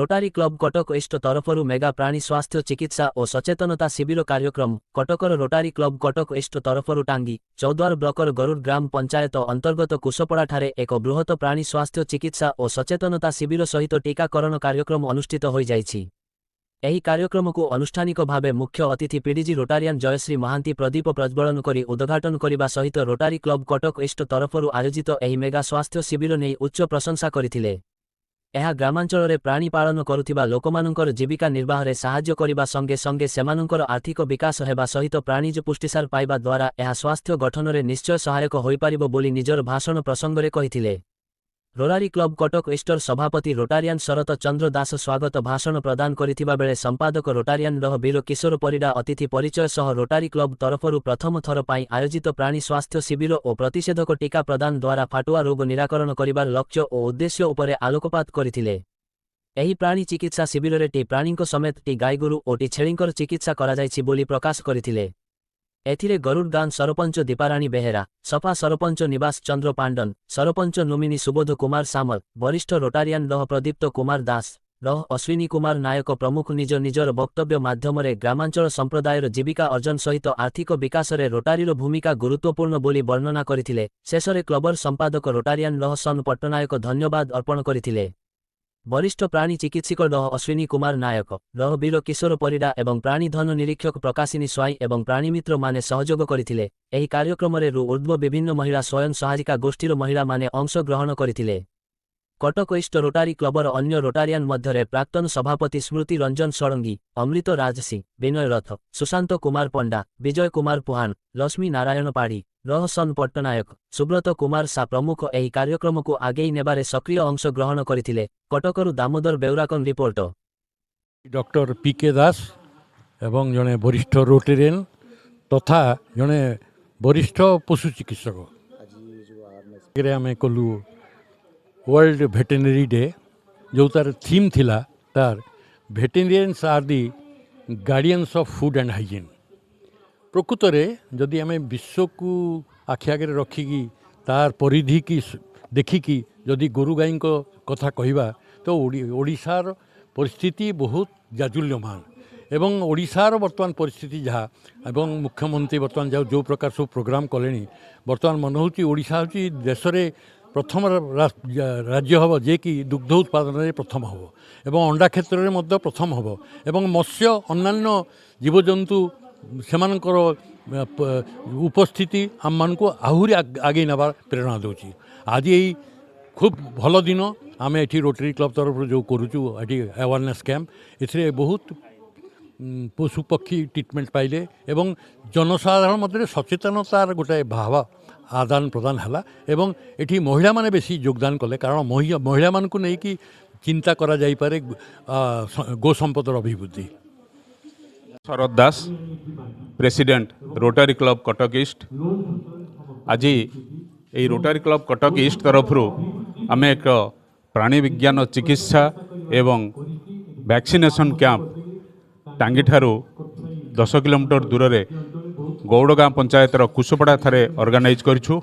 रोटारी club Cuttack east तरफरु mega प्राणी स्वास्थ्य चिकित्सा और सचेतनता शिविर कार्यक्रम कटकर रोटारी क्लब कटक ईस्ट तरफरु टांगी चौद्वार ब्लकर गरुड़ ग्राम पंचायत अंतर्गत कुशपड़ाठारे एक बृहत प्राणी स्वास्थ्य चिकित्सा और सचेतनता शिविर सहित टीकाकरण कार्यक्रम अनुष्ठित हो जाइछि। एही कार्यक्रम को अनुष्ठानिक भावे मुख्य अतिथि पीडीजी रोटारियान जयश्री महांती प्रदीप प्रज्वलन करी उद्घाटन करने सहित रोटारी क्लब कटक ईस्ट तरफरु आयोजित एही मेगा स्वास्थ्य शिविर नहीं उच्च प्रशंसा करथिले। यह ग्रामांचल प्राणी पालन करुथिबा लोकमानंकर जीविका निर्वाह रे साहाय्य करिबा संगे संगे सेमानंकर आर्थिक विकास हेबा सहित प्राणीज पुष्टिसार पाइबा द्वारा यह स्वास्थ्य गठन रे निश्चय सहायक होई पारिबो बोली निजर भाषण प्रसंगरे कहिथिले। रोटारी क्लब कटक ईस्टर सभापति रोटारियान शरत चंद्र दास स्वागत भाषण प्रदान करिथिबा बेले संपादक रोटारियान रह वीर किशोर परिडा अतिथि परिचय सह रोटारी क्लब तरफरु प्रथम थर पाई आयोजित प्राणी स्वास्थ्य शिविर और प्रतिषेधक टीका प्रदान द्वारा फाटुआ रोग निराकरण करिबार लक्ष्य और उद्देश्य उपरे आलोकपात करिथिले। एही प्राणी चिकित्सा शिविर रे टी प्राणीक समेत टी गाईगोरु और टी छेळींकर चिकित्सा करा जायछि बोली प्रकाश करिथिले। एथिरे गरुड़ गां सरपंच दीपाराणी बेहेरा, सफा सरपंच निवास चंद्र पांडन, सरपंच नोमिनी सुबोध कुमार सामल, वरिष्ठ रोटारियान रह प्रदीप्त कुमार दास, रह अश्विनी कुमार नायक प्रमुख निज निजर वक्तव्य माध्यम ग्रामांचल संप्रदायर जीविका अर्जन सहित आर्थिक विकास रे रोटारीर भूमिका गुरुत्वपूर्ण बोली वर्णना करिथिले। शेषरे क्लबर संपादक रोटारियान रह सन पट्टनायक धन्यवाद अर्पण करिथिले। वरिष्ठ प्राणी चिकित्सक रह अश्विनी कुमार नायक, रह वीर किशोर परिडा एवं प्राणीधन निरीक्षक प्रकाशिनी स्वाई एवं प्राणीमित्र माने सहयोग करथिले। एही कार्यक्रम रे रु ऊर्ध्व विभिन्न महिला स्वयं सहायिका गोष्ठीर महिला माने अंश ग्रहण करथिले। कटक ईस्ट रोटारी क्लबर अन्य रोटारियान मध्यरे प्राक्तन सभापति स्मृति रंजन षडंगी, अमृत राजसिंह, विनय रथ, सुशांत कुमार पंडा, विजय कुमार पुहान, लक्ष्मी नारायण पाढ़ी, रहसन पट्टनायक, सुब्रत कुमार सा प्रमुख एही कार्यक्रम को आगेई नेबारे सक्रिय अंश ग्रहण करथिले। कटकरु दामोदर बेउराकन रिपोर्ट। डॉक्टर पीके दास एवं जने वरिष्ठ रोटेरियन तथा जने वरिष्ठ पशु चिकित्सक आम कलु वर्ल्ड भेटेनरी डे जो तार थीम थिला तार veterinarians are the guardians of food and hygiene. प्रकृत में जदि आम विश्व को आखि आगे रखिकी तार परिधि की देखिकी जदि गोरु गाई कथा कहवा तो ओडिशार परिस्थिति बहुत जाजुल्यमान एवं ओडिशार वर्तमान परिस्थिति जहाँ एवं मुख्यमंत्री वर्तमान जो प्रकार सब प्रोग्राम कले वर्तमान मन होची ओडिशा होची देश में प्रथम राज्य हम जे कि दुग्ध उत्पादन में प्रथम हम एवं अंडा क्षेत्र में प्रथम हम एवं मत्स्य अन्यान्य जीवजंतु सेमानकर उपस्थिति आम मान को आहरी आगे नबार प्रेरणा दूची। आज यही खूब भल दिन आम ये रोटरी क्लब तरफ जो करुचु ये अवेयरनेस कैंप ए बहुत पशु पक्षी ट्रिटमेंट पाइले एवं जनसाधारण मध्य सचेतनतार गोटे भाव आदान प्रदान है एवं एठी महिला माने बेसी योगदान कले कारण महिला मान को लेकिन चिंता करा जाई पारे गो संपदर अभिवृद्धि। Sharad Das president rotary club Cuttack east. आज ये रोटारी क्लब कटक ईस्ट तरफ आम एक प्राणी विज्ञान चिकित्सा एवं वैक्सीनेशन कैंप टांगी ठारू 10 किलोमीटर दूर रे गौड़गाँ पंचायतर कुशपड़ा थारे ऑर्गेनाइज करिछु।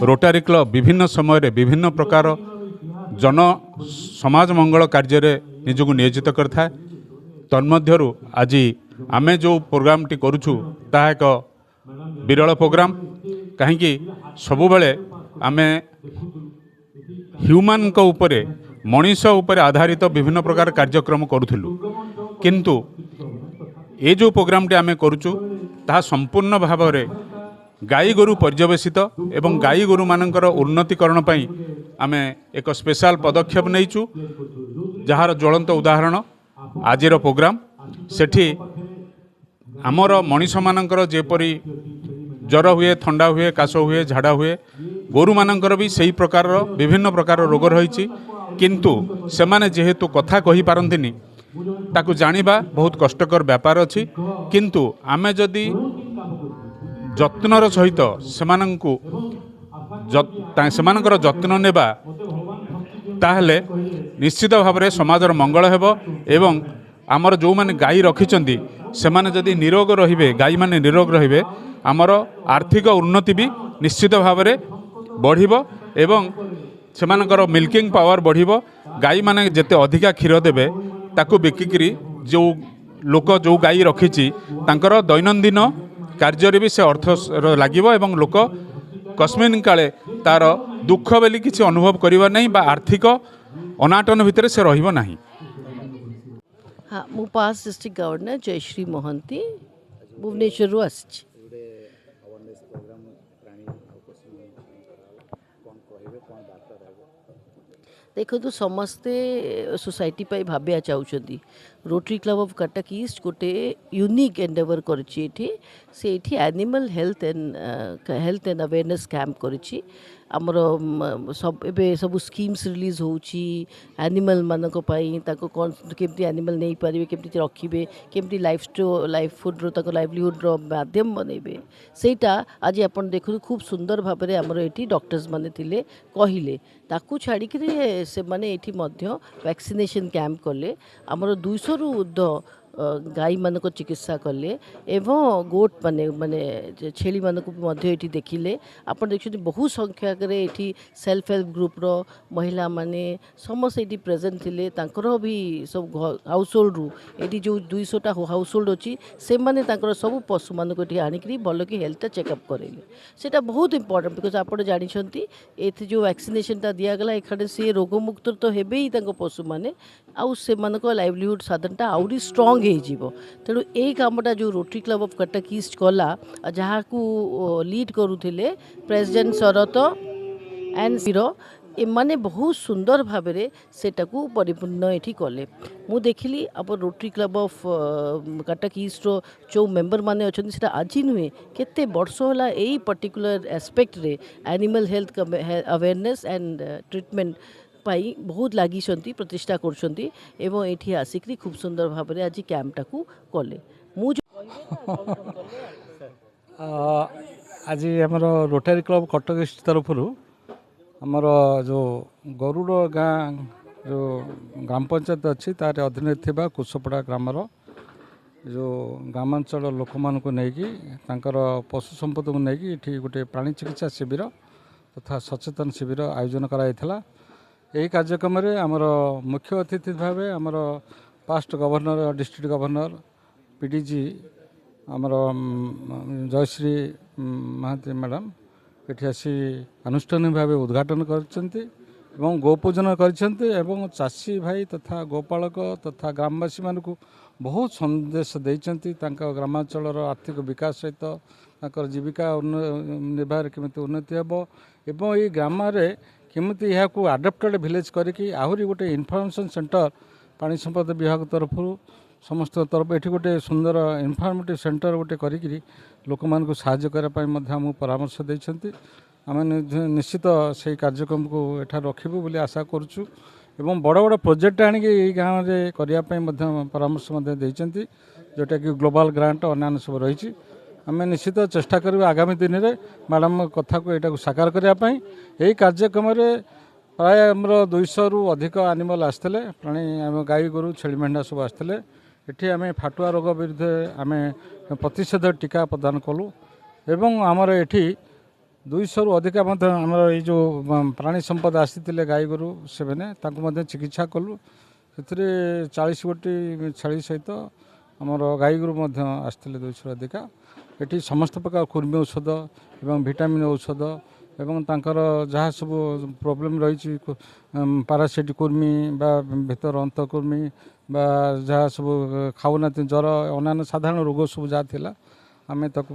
रोटारी क्लब विभिन्न समय विभिन्न प्रकार जन समाज मंगल कार्य रे निजको नियोजित करता। तन्मध्यरु आज आमे जो प्रोग्राम टी करुछु ता एक विरल प्रोग्राम कहीं सबु बेले आमे ह्यूमन को उपरे मनीष उपरे आधारित विभिन्न प्रकार कार्यक्रम करुथिलु किंतु ये जो प्रोग्राम टी आमे करुछु ता संपूर्ण भाव में गाई गोरु पर्यवेसित एवं गाई गोरु मानकर उन्नतिकरण पई आमे एक स्पेशल पदक्षेप नहींचु जार ज्वलंत उदाहरण आजिर प्रोग्राम सेठी आमर मनीष मानकर जेपरी ज्वर हुए थंडा हुए काश हुए झाड़ा हुए गोरु मानकर भी सही प्रकार विभिन्न प्रकार रोग रही किंतु सेमाने जेहेतु कथा कहि पारंतिनी ताकू जानिबा बहुत कष्टकर व्यापार अच्छी किंतु आमे जदि जत्नर सहित सेमानकर जत्न नेबा ताहले निश्चित भाव में समाजर मंगल हेबो एवं आमर जो माने गाई रखिचंदी सेमाने जदि निरोग रहिबे गाई माने निरोग रहिबे आमर आर्थिक उन्नति भी निश्चित भाव में बढ़िबो एवं सेमानकर मिल्किंग पावर बढ़िबो गाई माने जेते अधिका क्षीर देबे ताकू बिकिकरी जो लोक जो गाई रखिछि तांकर दैनंदिन कार्य भी से अर्थ लागिबो एवं लोक कस्मिन काले तार दुख बेली किसी अनुभव करिबा नहीं बा आर्थिक अनाटन भितर से रहिबो नहीं। हाँ मु पास डिस्ट्रिक्ट गवर्नर जयश्री मोहंती भुवनेश्वर आसी। देखो तो समस्ते सोसाइटी पर भाविया चाहते rotary club of Cuttack east गोटे यूनिक एंडेवर करी से animal health and awareness camp करी आमर सब एबे सब स्कीम्स रिलीज होची एनिमल मानक पाई ताको कौन केमती एनिमल नहीं पारिबे केमती रखिबे केमती लाइफ फुड रो ताको लाइवलीहुड रो माध्यम बनैबे सेटा आज आपण देखु खूब सुंदर भाव में आमर एठी डॉक्टर्स माने थिले कहिले ताकू छाड़ी कि से माने एठी मध्य वैक्सीनेशन कैंप कले आमर 200 रु ऊर्ध्व गाई मानक चिकित्सा कले एवं गोट माने माने छेली मानक मध्य एठी देखिले आपण देखछथि बहु संख्या करे एठी सेल्फ हेल्प ग्रुप रो महिला माने समस्त एठी प्रेजेंट थिले तांकर भी सब हाउस होल्ड रु एठी जो 200 टा हाउस होल्ड अछि से माने तांकर सब पशु मानक एठी आनिकरी भल कि हेल्थ चेकअप करेले सेटा बहुत इंपोर्टेंट बिकॉज आपण जानि छथि एथि जो वैक्सीनेशन ता दिया गला एखाडे से रोग मुक्त तो हेबे ही तांको पशु माने आउ से मानक लाइवलीहुड साधनटा आउरी स्ट्रांग हो तेणु यही कामटा जो rotary club of Cuttack east कला जहाँ को लीड करुले प्रेसिडेंट शरत एंड सीरो एमाने बहुत सुंदर भाव में सेटा को परिपूर्ण ये कले मु देखिली अब rotary club of Cuttack east रो जो मेंबर माने अच्छा से आज नुहे केते वर्ष होला यही पर्टिकुलर एस्पेक्ट रे animal health awareness and treatment पाई बहुत लगी प्रतिष्ठा कर आसिक खूब सुंदर भाव में आज कैंपटा को कले आज आम रोटारी क्लब कटक ईस्ट तरफ आमर जो गरुड़ गाँ जो ग्राम पंचायत अच्छी तार अधीन थिबा कुशपड़ा ग्रामर जो ग्रामांचल लोक मानक नहीं पशु संपद को नहीं गोटे प्राणी चिकित्सा शिविर तथा सचेतन शिविर आयोजन कराइथिला। यही कार्यक्रम में आमर मुख्य अतिथि भाव आमर past governor district governor PDG आमर जयश्री महांती मैडम ये आसी आनुष्ठानिक भाव उद्घाटन कर गोपूजन कर चाषी भाई तथा गोपालक तथा ग्रामवासी मानक बहुत संदेश देइचंती ग्रामांचल आर्थिक विकास सहित जीविका निर्वाह केमिति उन्नति हेबो एवं ये ग्राम रे केमिति यहाँ को आडप्टेड विलेज करके आहरी गोटे इनफर्मेशन सेंटर पानी संपद विभाग तरफ समस्त तरफ ये गोटे सुंदर इनफर्मेटिव सेंटर गोटे करी लोक मान को साहाय्य करने परामर्श देइछंती आम निश्चित से कार्यक्रम को एठा रखिबु बोली आशा करूछु एवं बड़ बड़ प्रोजेक्ट आनिक गाँव में करने परामर्श देइछंती जोटा कि ग्लोबल ग्रांट अन्य सब रही आम निश्चित चेष्टा करूँ आगामी दिन में मैडम कथा को यहाँ साकार करने यही कार्यक्रम में प्राय आमर 200 रु अधिक एनिमल आसते प्राणी आम गाई गोरु छेली मेंढा सब आसते ये आम फाटुआ रोग विरुद्ध आम प्रतिषेधक टीका प्रदान कलु एवं आमर ये 200 रु अधिक आमर ये जो प्राणी संपद आसी गाई गोरु से चिकित्सा कलु से 40 गोटी छेली सहित आमर गाई गोरु आसते 200 अधिका ये समस्त प्रकार कृमि औषध एवं विटामिन औषध एवं तांकर जहाँ सब प्रॉब्लम रही पारासिट कृमि बा भीतर अंतकृमि बा जहाँ सब खाऊना ज्वर अन्य साधारण रोग सब जहाँ थिला आम तक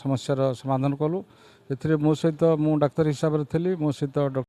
समस्यार समाधान कलु ए मो सहित मु डाक्तर हिसाब से थी मो सहित